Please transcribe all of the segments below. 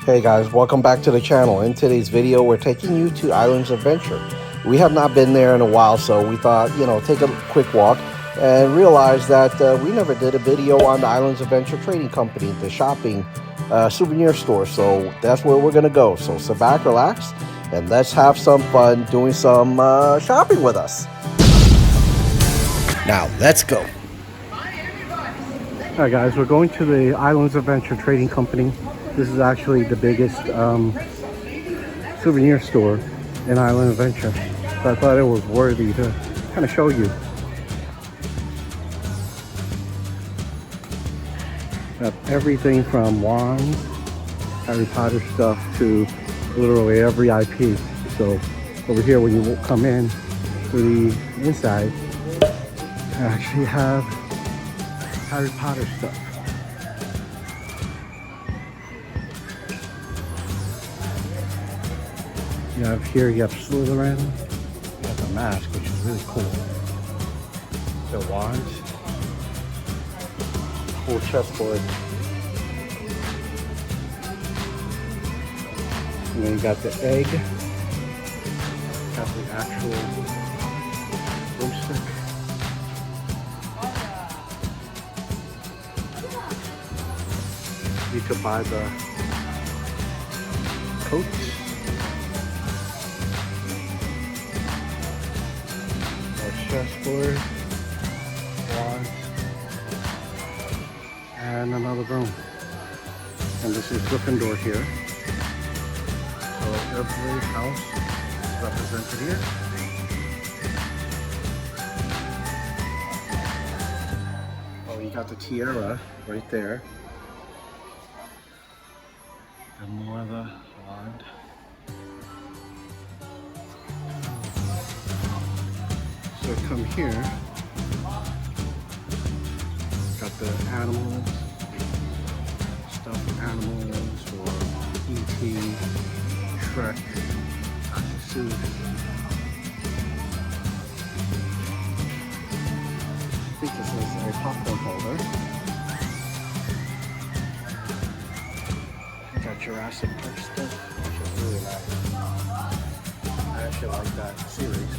Hey guys, welcome back to the channel. In today's video, we're taking you to Islands Adventure. We have not been there in a while, so we thought, take a quick walk and realize that we never did a video on the Islands Adventure Trading Company, the shopping souvenir store. So that's where we're gonna go. So sit back, relax, and let's have some fun doing some shopping with us. Now, let's go. Alright guys, we're going to the Islands Adventure Trading Company. This is actually the biggest souvenir store in Island Adventure. So I thought it was worthy to kind of show you. Have everything from wands, Harry Potter stuff, to literally every IP. So over here, when you come in to the inside, I actually have Harry Potter stuff. You have here, you have Slytherin. You have the mask, which is really cool. The wands. Cool chessboard. And then you got the egg. Got the actual broomstick. You could buy the coats. Chessboard, wands, and another broom. And this is Gryffindor here. So every house is represented here. Oh, you got the tiara right there. And more of the wand. So come here, got the animals, stuffed animals for E.T., Shrek, Dr. Seuss. I think this is a popcorn holder. Got Jurassic Park stuff, which is really nice. I actually like that series.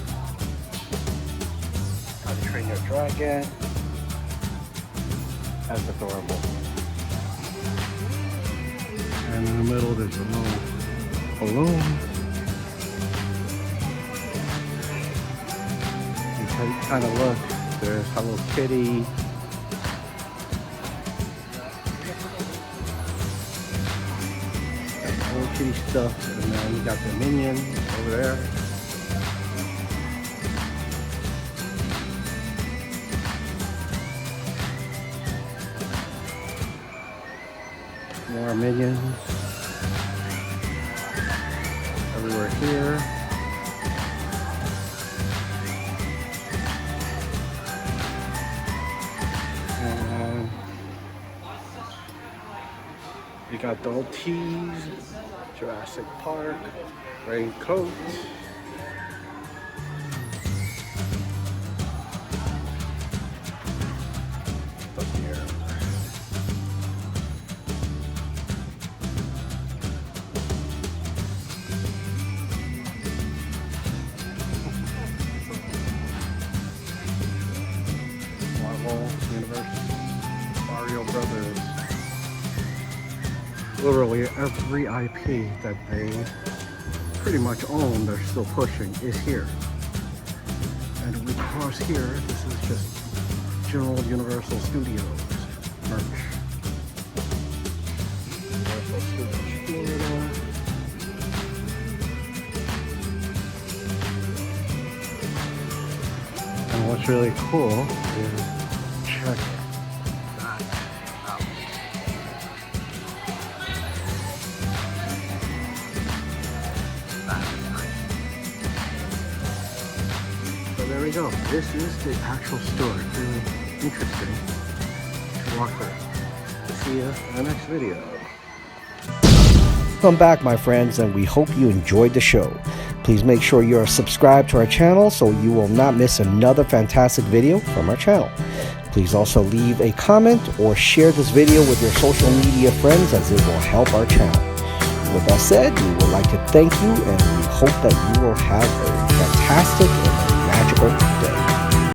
How to Train Your Dragon. That's adorable. And in the middle there's a little balloon. You can kind of look. There's Hello Kitty. Got Hello Kitty stuff, and then you got the Minions over there. More Minions everywhere here. And you got the old tees, Jurassic Park, raincoat. Brothers. Literally every IP that they pretty much own, they're still pushing, is here. And we cross here, this is just general Universal Studios merch. Universal Studios Florida. And what's really cool is check there we go. This is the actual store. It's really interesting to walk through. See you in the next video. Welcome back, my friends, and we hope you enjoyed the show. Please make sure you're subscribed to our channel so you will not miss another fantastic video from our channel. Please also leave a comment or share this video with your social media friends, as it will help our channel. With that said, we would like to thank you, and we hope that you will have a fantastic